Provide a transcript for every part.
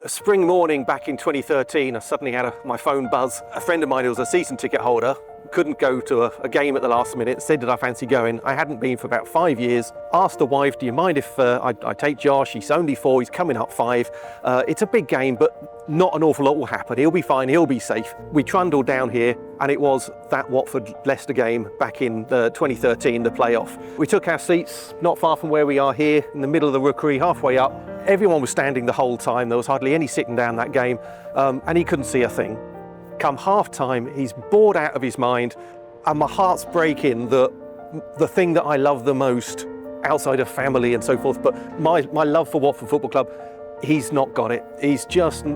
A spring morning back in 2013, I suddenly had my phone buzz. A friend of mine who was a season ticket holder couldn't go to a game at the last minute, said did I fancy going. I hadn't been for about 5 years. Asked the wife, do you mind if I take Josh? He's only 4, he's coming up 5. It's a big game, but not an awful lot will happen. He'll be fine, he'll be safe. We trundled down here, and it was that Watford-Leicester game back in 2013, the playoff. We took our seats not far from where we are here, in the middle of the Rookery, halfway up. Everyone was standing the whole time. There was hardly any sitting down that game, and he couldn't see a thing. Come half-time, he's bored out of his mind, and my heart's breaking that the thing that I love the most, outside of family and so forth, but my love for Watford Football Club, he's not got it.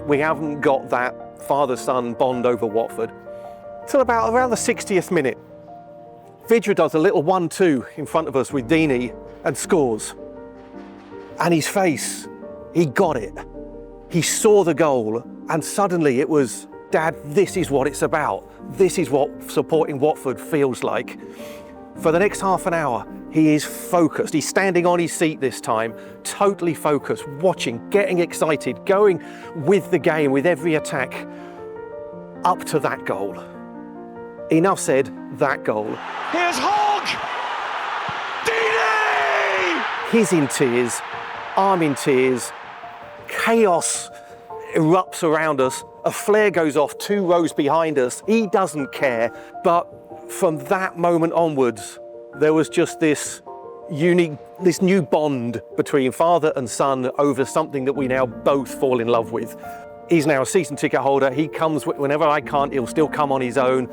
We haven't got that father-son bond over Watford. Till about around the 60th minute, Vidra does a little 1-2 in front of us with Deeney and scores. And his face, he got it. He saw the goal, and suddenly it was, Dad, this is what it's about. This is what supporting Watford feels like. For the next half an hour, he is focused. He's standing on his seat this time, totally focused, watching, getting excited, going with the game, with every attack, up to that goal. Enough said, that goal. Here's Hogg! Deeney! He's in tears, I'm in tears, chaos erupts around us, a flare goes off 2 rows behind us, he doesn't care, but from that moment onwards, there was just this new bond between father and son over something that we now both fall in love with. He's now a season ticket holder, he comes whenever I can't, he'll still come on his own,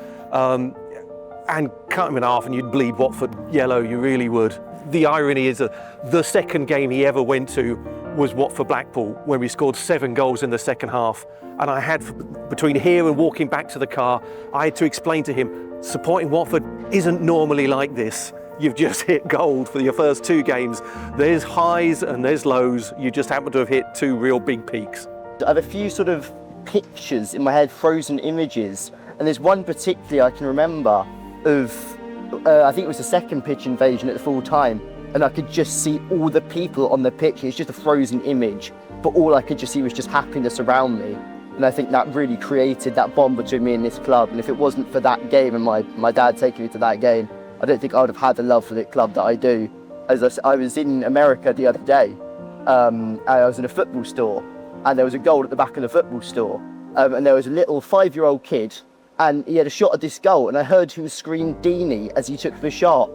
and cut him in half and you'd bleed Watford yellow, you really would. The irony is that the second game he ever went to was Watford Blackpool, when we scored 7 goals in the second half. And I had, between here and walking back to the car, I had to explain to him, supporting Watford isn't normally like this. You've just hit gold for your first 2 games. There's highs and there's lows. You just happen to have hit 2 real big peaks. I have a few sort of pictures in my head, frozen images, and there's one particularly I can remember of, I think it was the second pitch invasion at the full time, and I could just see all the people on the pitch. It's just a frozen image, but all I could just see was just happiness around me. And I think that really created that bond between me and this club. And if it wasn't for that game and my dad taking me to that game, I don't think I would have had the love for the club that I do. As I was in America the other day, and I was in a football store, and there was a goal at the back of the football store, and there was a little 5-year-old kid, and he had a shot at this goal, and I heard him scream Deeney as he took the shot,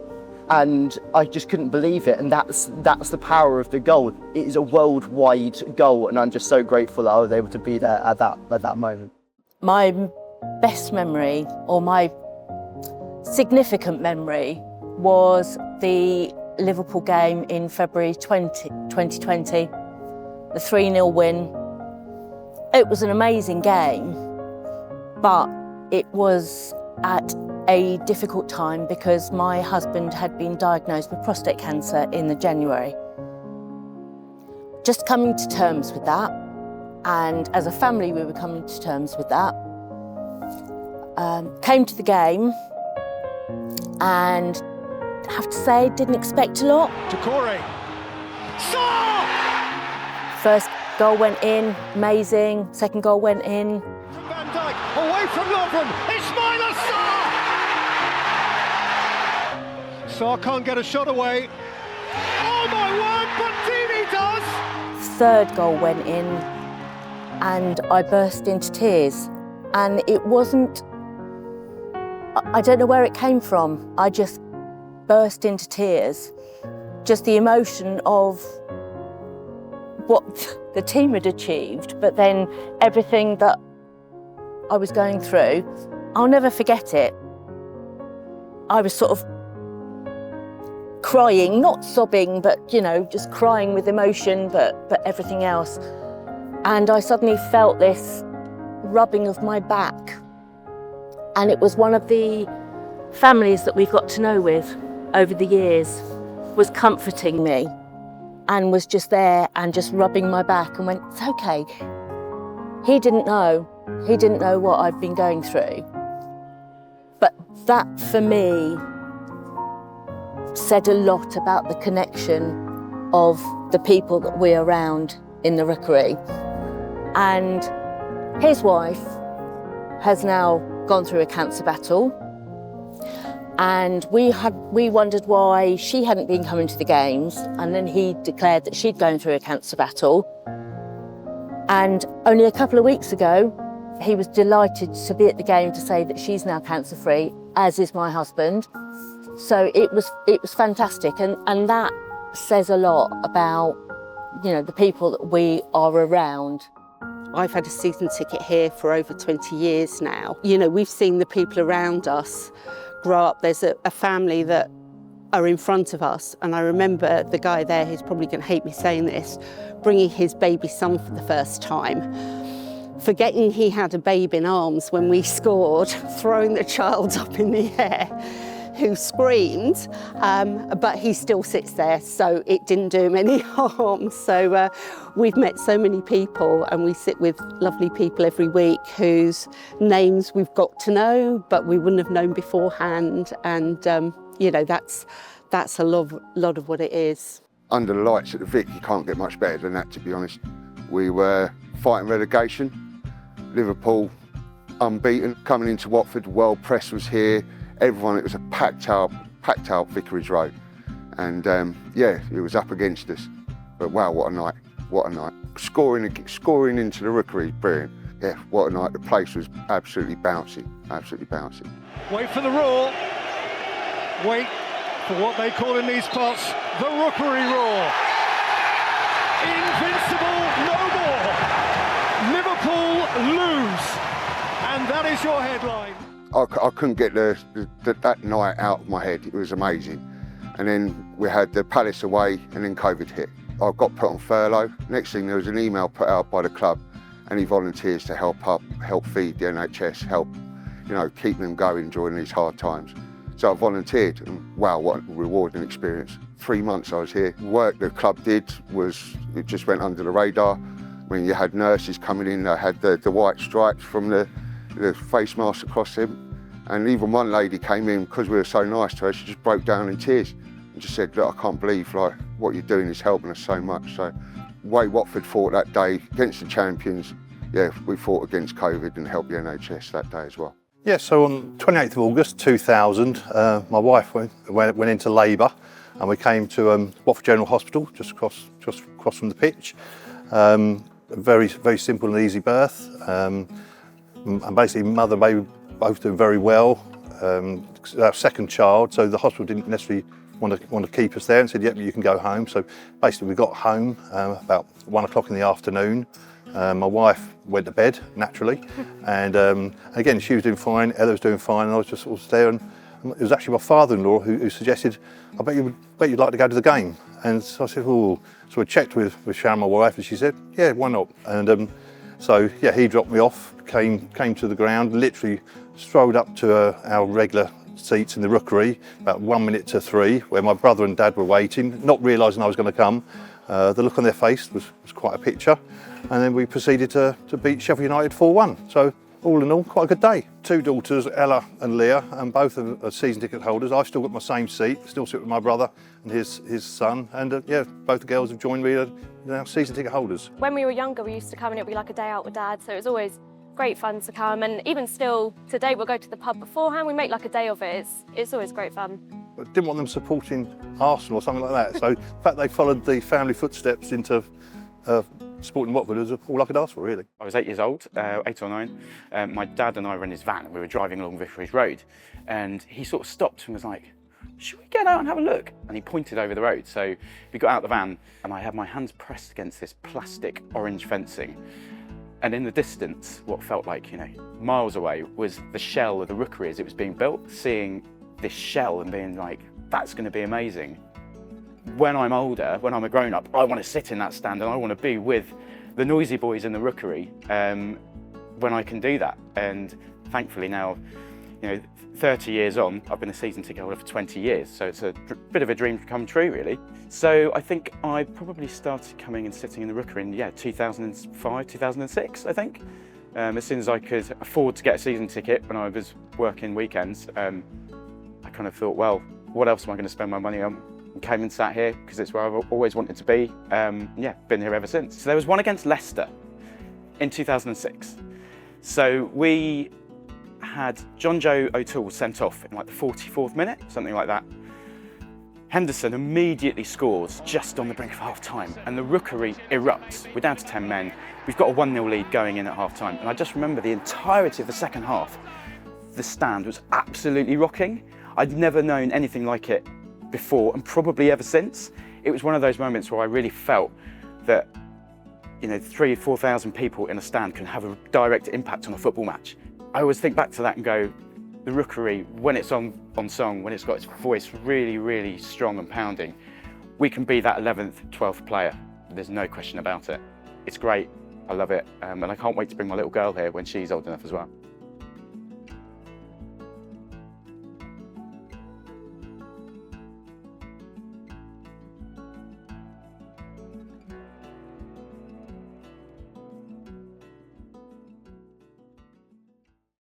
and I just couldn't believe it. And that's the power of the goal. It is a worldwide goal, and I'm just so grateful that I was able to be there at that moment. My best memory, or my significant memory, was the Liverpool game in February 2020, the 3-0 win. It was an amazing game, but it was at a difficult time because my husband had been diagnosed with prostate cancer in the January. Just coming to terms with that, and as a family we were coming to terms with that, came to the game, and I have to say, didn't expect a lot. Decore. Saw! First goal went in, amazing. Second goal went in. From Van Dijk, away from Lovren, Ismaila Sarr! Sarr can't get a shot away. Oh my word, but Deeney does! Third goal went in, and I burst into tears. And it wasn't, I don't know where it came from. I just burst into tears. Just the emotion of what the team had achieved, but then everything that I was going through, I'll never forget it. I was sort of crying, not sobbing, but just crying with emotion, but everything else. And I suddenly felt this rubbing of my back. And it was one of the families that we've got to know with over the years was comforting me and was just there and just rubbing my back and went, it's okay. He didn't know what I've been going through. But that for me said a lot about the connection of the people that we're around in the Rookery. And his wife has now gone through a cancer battle, and we wondered why she hadn't been coming to the games, and then he declared that she'd gone through a cancer battle. And only a couple of weeks ago, he was delighted to be at the game to say that she's now cancer-free, as is my husband. So it was fantastic, and that says a lot about, you know, the people that we are around. I've had a season ticket here for over 20 years now. You know, we've seen the people around us grow up. There's a family that are in front of us, and I remember the guy there, who's probably going to hate me saying this, bringing his baby son for the first time, forgetting he had a babe in arms when we scored, throwing the child up in the air, who screamed, but he still sits there, so it didn't do him any harm. So we've met so many people, and we sit with lovely people every week whose names we've got to know, but we wouldn't have known beforehand. And you know, that's a lot of what it is. Under the lights at the Vic, you can't get much better than that, to be honest. We were fighting relegation. Liverpool unbeaten, coming into Watford, world press was here. Everyone, it was a packed out Vicarage Road. And yeah, it was up against us. But wow, what a night, what a night. Scoring into the Rookery, brilliant. Yeah, what a night. The place was absolutely bouncy, absolutely bouncy. Wait for the roar. Wait for what they call in these parts the Rookery Roar. Invincible no more. Liverpool lose. And that is your headline. I couldn't get that night out of my head. It was amazing. And then we had the Palace away, and then COVID hit. I got put on furlough. Next thing, there was an email put out by the club, any volunteers to help feed the NHS, help, you know, keep them going during these hard times. So I volunteered, and wow, what a rewarding experience. 3 months I was here. Work the club did it just went under the radar. When you had nurses coming in, they had the white stripes from the face mask across them. And even one lady came in, because we were so nice to her, she just broke down in tears and just said, look, I can't believe like what you're doing is helping us so much. So the way Watford fought that day against the champions, yeah, we fought against COVID and helped the NHS that day as well. Yeah, so on 28th of August 2000, my wife went into labour, and we came to Watford General Hospital, just across from the pitch. A very simple and easy birth. And basically, mother and baby both doing very well. Our second child, so the hospital didn't necessarily want to keep us there, and said, "Yep, you can go home." So basically, we got home about 1 o'clock in the afternoon. My wife went to bed naturally, and again she was doing fine. Ella was doing fine, and I was just sort of there. And it was actually my father-in-law who suggested, "I bet you'd like to go to the game." And so I said, "Oh." So I checked with Sharon, my wife, and she said, "Yeah, why not?" And so yeah, he dropped me off, came to the ground, literally strolled up to our regular seats in the Rookery, about 1 minute to 3, where my brother and dad were waiting, not realising I was going to come. The look on their face was quite a picture. And then we proceeded to beat Sheffield United 4-1. So all in all, quite a good day. 2 daughters, Ella and Leah, and both are season ticket holders. I've still got my same seat, still sit with my brother and his son. And yeah, both the girls have joined me, now season ticket holders. When we were younger, we used to come and it'd be like a day out with Dad, so it was always great fun to come. And even still today, we'll go to the pub beforehand. We make like a day of it. It's always great fun. I didn't want them supporting Arsenal or something like that. So the fact they followed the family footsteps into supporting Watford was all I could ask for, really. I was 8 years old, 8 or 9. My dad and I were in his van, and we were driving along Vicarage Road, and he sort of stopped and was like, "Should we get out and have a look?" And he pointed over the road. So we got out the van, and I had my hands pressed against this plastic orange fencing. And in the distance, what felt like, you know, miles away, was the shell of the Rookery as it was being built. Seeing this shell and being like, that's going to be amazing. When I'm older, when I'm a grown-up, I want to sit in that stand and I want to be with the noisy boys in the Rookery when I can do that. And thankfully now, you know, 30 years on, I've been a season ticket holder for 20 years, so it's a bit of a dream come true, really. So I think I probably started coming and sitting in the Rookery in 2005, 2006, I think. As soon as I could afford to get a season ticket when I was working weekends, I kind of thought, well, what else am I going to spend my money on? And came and sat here because it's where I've always wanted to be. Yeah, been here ever since. So there was one against Leicester. in 2006. So we had John Joe O'Toole sent off in like the 44th minute, something like that. Henderson immediately scores just on the brink of half-time, and the Rookery erupts. We're down to 10 men. We've got a 1-0 lead going in at half-time, and I just remember the entirety of the second half, the stand was absolutely rocking. I'd never known anything like it before, and probably ever since. It was one of those moments where I really felt that, you know, 3,000 or 4,000 people in a stand can have a direct impact on a football match. I always think back to that and go, the Rookery, when it's on song, when it's got its voice really, really strong and pounding, we can be that 11th, 12th player. There's no question about it. It's great, I love it, and I can't wait to bring my little girl here when she's old enough as well.